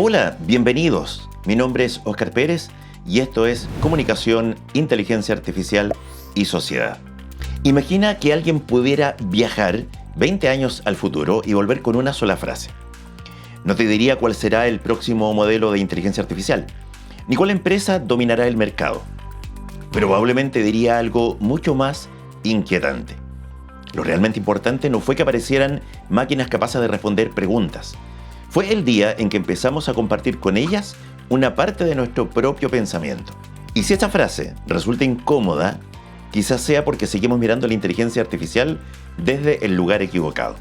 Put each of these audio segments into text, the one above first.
Hola, bienvenidos. Mi nombre es Óscar Pérez y esto es Comunicación, Inteligencia Artificial y Sociedad. Imagina que alguien pudiera viajar 20 años al futuro y volver con una sola frase. No te diría cuál será el próximo modelo de inteligencia artificial, ni cuál empresa dominará el mercado. Probablemente diría algo mucho más inquietante. Lo realmente importante no fue que aparecieran máquinas capaces de responder preguntas. Fue el día en que empezamos a compartir con ellas una parte de nuestro propio pensamiento. Y si esta frase resulta incómoda, quizás sea porque seguimos mirando la inteligencia artificial desde el lugar equivocado.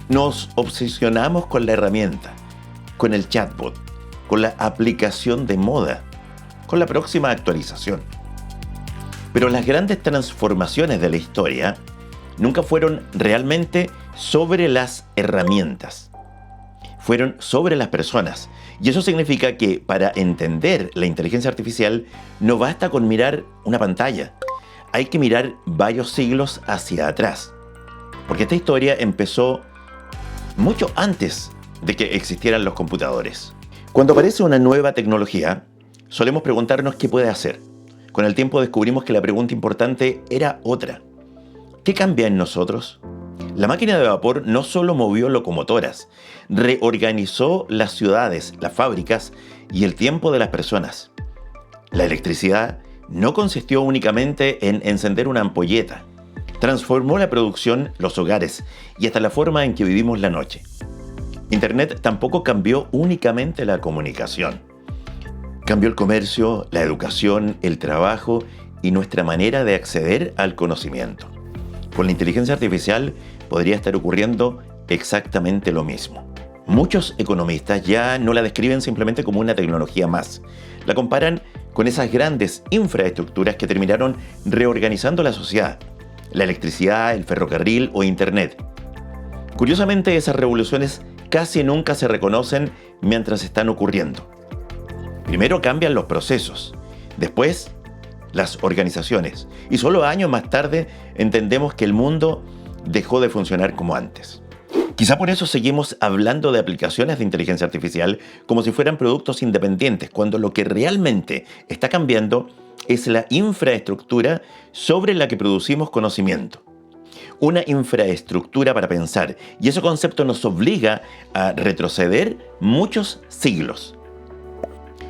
Nos obsesionamos con la herramienta, con el chatbot, con la aplicación de moda, con la próxima actualización. Pero las grandes transformaciones de la historia nunca fueron realmente sobre las herramientas. Fueron sobre las personas. Y eso significa que para entender la inteligencia artificial no basta con mirar una pantalla. Hay que mirar varios siglos hacia atrás. Porque esta historia empezó mucho antes de que existieran los computadores. Cuando aparece una nueva tecnología, solemos preguntarnos qué puede hacer. Con el tiempo descubrimos que la pregunta importante era otra. ¿Qué cambia en nosotros? La máquina de vapor no solo movió locomotoras, reorganizó las ciudades, las fábricas y el tiempo de las personas. La electricidad no consistió únicamente en encender una ampolleta. Transformó la producción, los hogares y hasta la forma en que vivimos la noche. Internet tampoco cambió únicamente la comunicación. Cambió el comercio, la educación, el trabajo y nuestra manera de acceder al conocimiento. Con la inteligencia artificial podría estar ocurriendo exactamente lo mismo. Muchos economistas ya no la describen simplemente como una tecnología más. La comparan con esas grandes infraestructuras que terminaron reorganizando la sociedad. La electricidad, el ferrocarril o Internet. Curiosamente, esas revoluciones casi nunca se reconocen mientras están ocurriendo. Primero cambian los procesos, después las organizaciones, y solo años más tarde entendemos que el mundo dejó de funcionar como antes. Quizá por eso seguimos hablando de aplicaciones de inteligencia artificial como si fueran productos independientes, cuando lo que realmente está cambiando es la infraestructura sobre la que producimos conocimiento. Una infraestructura para pensar, y ese concepto nos obliga a retroceder muchos siglos.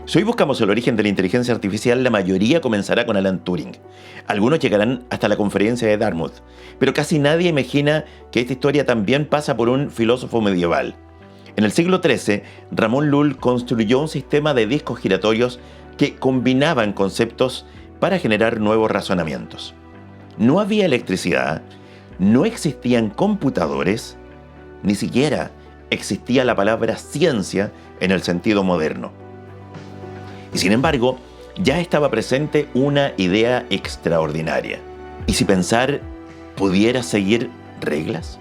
Si hoy buscamos el origen de la inteligencia artificial, la mayoría comenzará con Alan Turing. Algunos llegarán hasta la conferencia de Dartmouth, pero casi nadie imagina que esta historia también pasa por un filósofo medieval. En el siglo XIII, Ramón Lull construyó un sistema de discos giratorios que combinaban conceptos para generar nuevos razonamientos. No había electricidad, no existían computadores, ni siquiera existía la palabra ciencia en el sentido moderno. Y sin embargo, ya estaba presente una idea extraordinaria. ¿Y si pensar pudiera seguir reglas?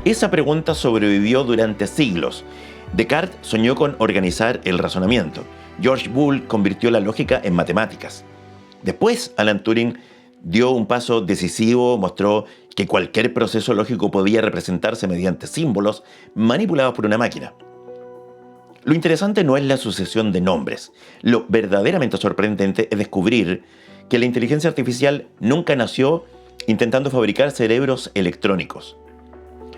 Esa pregunta sobrevivió durante siglos. Descartes soñó con organizar el razonamiento. George Boole convirtió la lógica en matemáticas. Después, Alan Turing dio un paso decisivo, mostró que cualquier proceso lógico podía representarse mediante símbolos manipulados por una máquina. Lo interesante no es la sucesión de nombres. Lo verdaderamente sorprendente es descubrir que la inteligencia artificial nunca nació intentando fabricar cerebros electrónicos.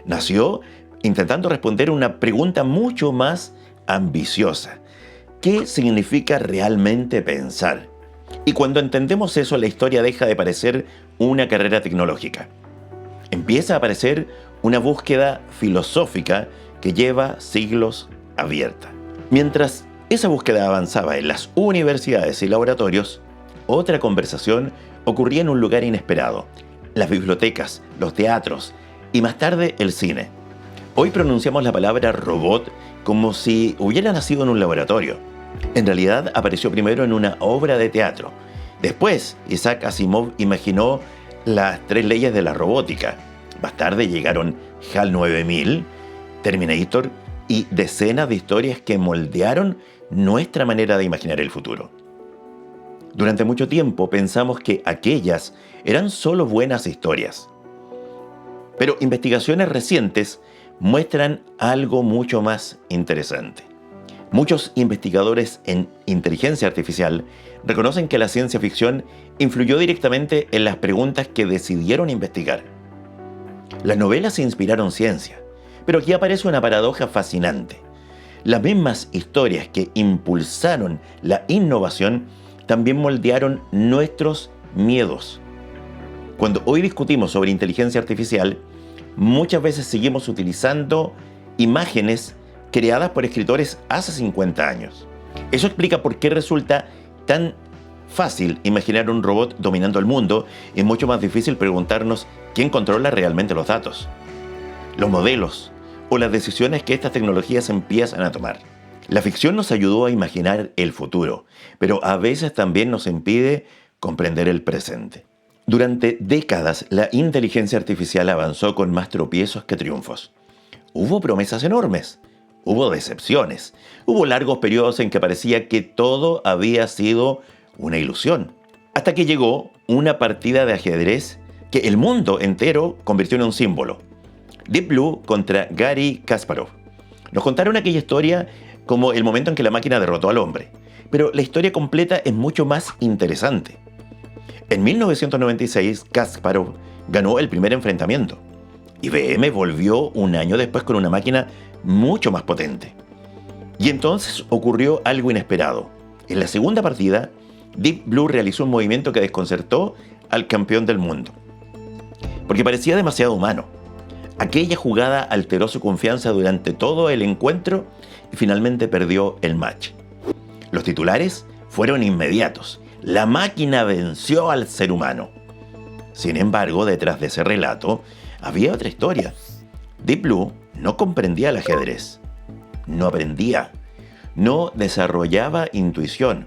Nació intentando responder una pregunta mucho más ambiciosa. ¿Qué significa realmente pensar? Y cuando entendemos eso, la historia deja de parecer una carrera tecnológica. Empieza a aparecer una búsqueda filosófica que lleva siglos abierta. Mientras esa búsqueda avanzaba en las universidades y laboratorios, otra conversación ocurría en un lugar inesperado: las bibliotecas, los teatros y más tarde el cine. Hoy pronunciamos la palabra robot como si hubiera nacido en un laboratorio. En realidad apareció primero en una obra de teatro. Después, Isaac Asimov imaginó las 3 leyes de la robótica. Más tarde llegaron HAL 9000, Terminator y decenas de historias que moldearon nuestra manera de imaginar el futuro. Durante mucho tiempo pensamos que aquellas eran solo buenas historias. Pero investigaciones recientes muestran algo mucho más interesante. Muchos investigadores en inteligencia artificial reconocen que la ciencia ficción influyó directamente en las preguntas que decidieron investigar. Las novelas inspiraron ciencia, pero aquí aparece una paradoja fascinante. Las mismas historias que impulsaron la innovación también moldearon nuestros miedos. Cuando hoy discutimos sobre inteligencia artificial, muchas veces seguimos utilizando imágenes creadas por escritores hace 50 años. Eso explica por qué resulta tan fácil imaginar un robot dominando el mundo y mucho más difícil preguntarnos quién controla realmente los datos, los modelos o las decisiones que estas tecnologías empiezan a tomar. La ficción nos ayudó a imaginar el futuro, pero a veces también nos impide comprender el presente. Durante décadas, la inteligencia artificial avanzó con más tropiezos que triunfos. Hubo promesas enormes, hubo decepciones, hubo largos periodos en que parecía que todo había sido una ilusión, hasta que llegó una partida de ajedrez que el mundo entero convirtió en un símbolo. Deep Blue contra Garry Kasparov. Nos contaron aquella historia como el momento en que la máquina derrotó al hombre, pero la historia completa es mucho más interesante. En 1996, Kasparov ganó el primer enfrentamiento. IBM volvió un año después con una máquina mucho más potente. Y entonces ocurrió algo inesperado. En la segunda partida, Deep Blue realizó un movimiento que desconcertó al campeón del mundo, porque parecía demasiado humano. Aquella jugada alteró su confianza durante todo el encuentro y finalmente perdió el match. Los titulares fueron inmediatos. La máquina venció al ser humano. Sin embargo, detrás de ese relato había otra historia. Deep Blue no comprendía el ajedrez, no aprendía, no desarrollaba intuición.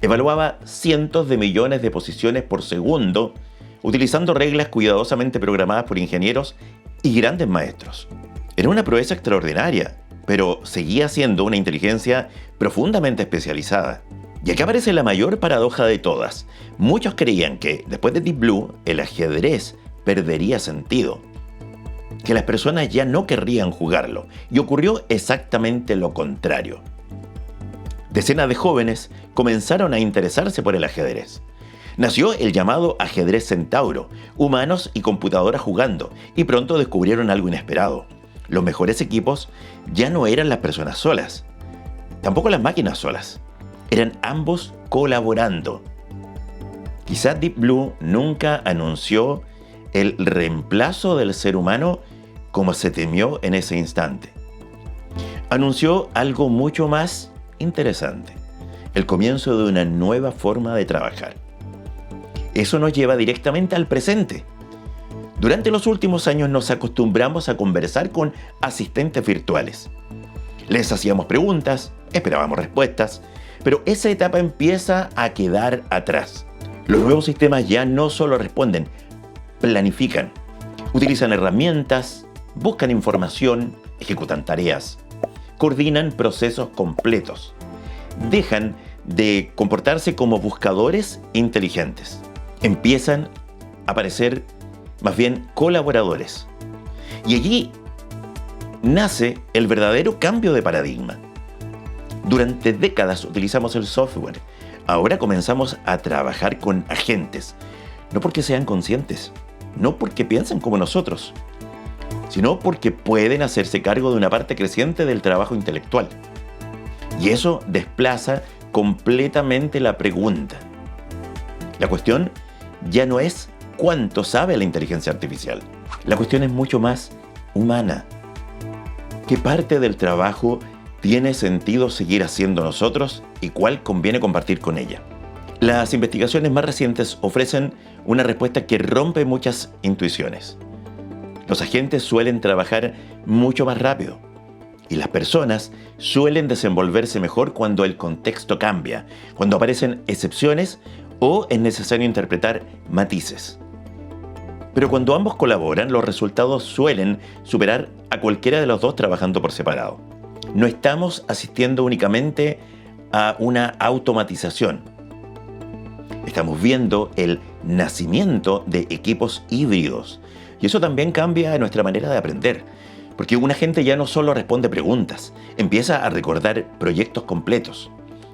Evaluaba cientos de millones de posiciones por segundo, utilizando reglas cuidadosamente programadas por ingenieros y grandes maestros. Era una proeza extraordinaria, pero seguía siendo una inteligencia profundamente especializada. Y aquí aparece la mayor paradoja de todas. Muchos creían que, después de Deep Blue, el ajedrez perdería sentido, que las personas ya no querrían jugarlo, y ocurrió exactamente lo contrario. Decenas de jóvenes comenzaron a interesarse por el ajedrez. Nació el llamado ajedrez centauro, humanos y computadoras jugando, y pronto descubrieron algo inesperado. Los mejores equipos ya no eran las personas solas, tampoco las máquinas solas. Eran ambos colaborando. Quizá Deep Blue nunca anunció el reemplazo del ser humano como se temió en ese instante. Anunció algo mucho más interesante: el comienzo de una nueva forma de trabajar. Eso nos lleva directamente al presente. Durante los últimos años nos acostumbramos a conversar con asistentes virtuales. Les hacíamos preguntas, esperábamos respuestas, pero esa etapa empieza a quedar atrás. Los nuevos sistemas ya no solo responden, planifican, utilizan herramientas, buscan información, ejecutan tareas, coordinan procesos completos. Dejan de comportarse como buscadores inteligentes. Empiezan a aparecer más bien colaboradores. Y allí nace el verdadero cambio de paradigma. Durante décadas utilizamos el software. Ahora comenzamos a trabajar con agentes, no porque sean conscientes, no porque piensen como nosotros, sino porque pueden hacerse cargo de una parte creciente del trabajo intelectual. Y eso desplaza completamente la pregunta. La cuestión ya no es cuánto sabe la inteligencia artificial. La cuestión es mucho más humana. ¿Qué parte del trabajo tiene sentido seguir haciendo nosotros y cuál conviene compartir con ella? Las investigaciones más recientes ofrecen una respuesta que rompe muchas intuiciones. Los agentes suelen trabajar mucho más rápido y las personas suelen desenvolverse mejor cuando el contexto cambia, cuando aparecen excepciones o es necesario interpretar matices. Pero cuando ambos colaboran, los resultados suelen superar a cualquiera de los dos trabajando por separado. No estamos asistiendo únicamente a una automatización. Estamos viendo el nacimiento de equipos híbridos. Y eso también cambia nuestra manera de aprender. Porque un agente ya no solo responde preguntas, empieza a recordar proyectos completos,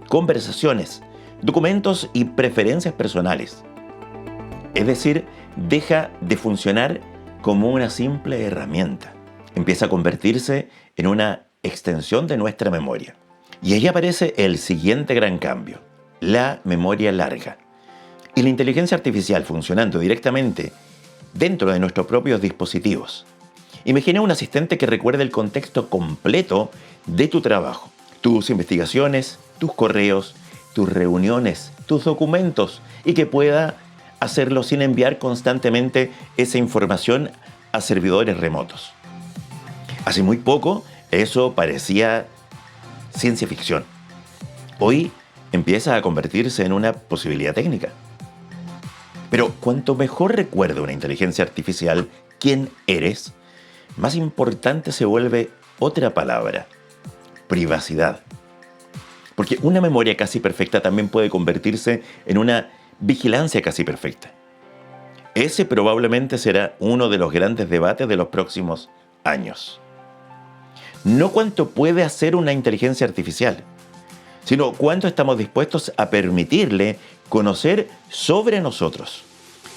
conversaciones, documentos y preferencias personales. Es decir, deja de funcionar como una simple herramienta. Empieza a convertirse en una extensión de nuestra memoria. Y ahí aparece el siguiente gran cambio, la memoria larga. Y la inteligencia artificial funcionando directamente dentro de nuestros propios dispositivos. Imagina un asistente que recuerde el contexto completo de tu trabajo, tus investigaciones, tus correos, tus reuniones, tus documentos y que pueda hacerlo sin enviar constantemente esa información a servidores remotos. Hace muy poco eso parecía ciencia ficción. Hoy empieza a convertirse en una posibilidad técnica. Pero cuanto mejor recuerde una inteligencia artificial quién eres, más importante se vuelve otra palabra: privacidad. Porque una memoria casi perfecta también puede convertirse en una vigilancia casi perfecta. Ese probablemente será uno de los grandes debates de los próximos años. No cuánto puede hacer una inteligencia artificial, sino cuánto estamos dispuestos a permitirle conocer sobre nosotros.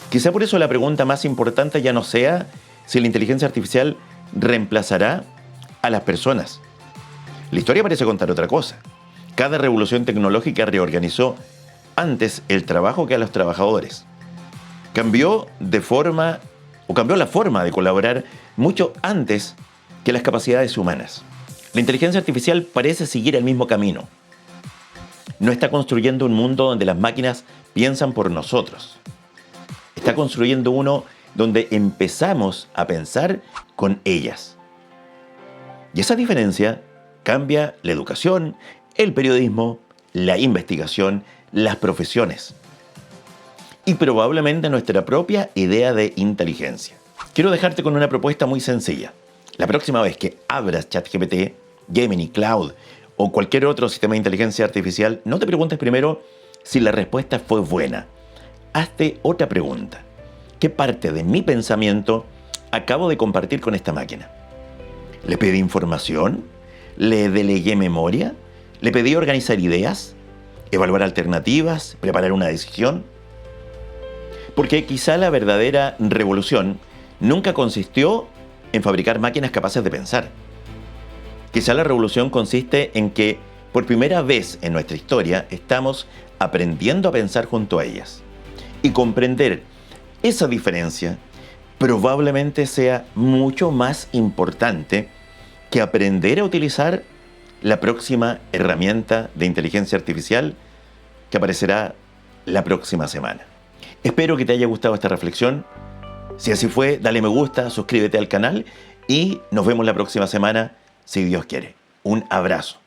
Quizá por eso la pregunta más importante ya no sea si la inteligencia artificial reemplazará a las personas. La historia parece contar otra cosa. Cada revolución tecnológica reorganizó antes el trabajo que a los trabajadores. Cambió la forma de colaborar mucho antes que las capacidades humanas. La inteligencia artificial parece seguir el mismo camino. No está construyendo un mundo donde las máquinas piensan por nosotros. Está construyendo uno donde empezamos a pensar con ellas. Y esa diferencia cambia la educación, el periodismo, la investigación, las profesiones y probablemente nuestra propia idea de inteligencia. Quiero dejarte con una propuesta muy sencilla. La próxima vez que abras ChatGPT, Gemini, Cloud o cualquier otro sistema de inteligencia artificial, no te preguntes primero si la respuesta fue buena. Hazte otra pregunta. ¿Qué parte de mi pensamiento acabo de compartir con esta máquina? ¿Le pedí información? ¿Le delegué memoria? ¿Le pedí organizar ideas? ¿Evaluar alternativas? ¿Preparar una decisión? Porque quizá la verdadera revolución nunca consistió en fabricar máquinas capaces de pensar. Quizá la revolución consiste en que, por primera vez en nuestra historia, estamos aprendiendo a pensar junto a ellas. Y comprender esa diferencia probablemente sea mucho más importante que aprender a utilizar la próxima herramienta de inteligencia artificial que aparecerá la próxima semana. Espero que te haya gustado esta reflexión. Si así fue, dale me gusta, suscríbete al canal y nos vemos la próxima semana, si Dios quiere. Un abrazo.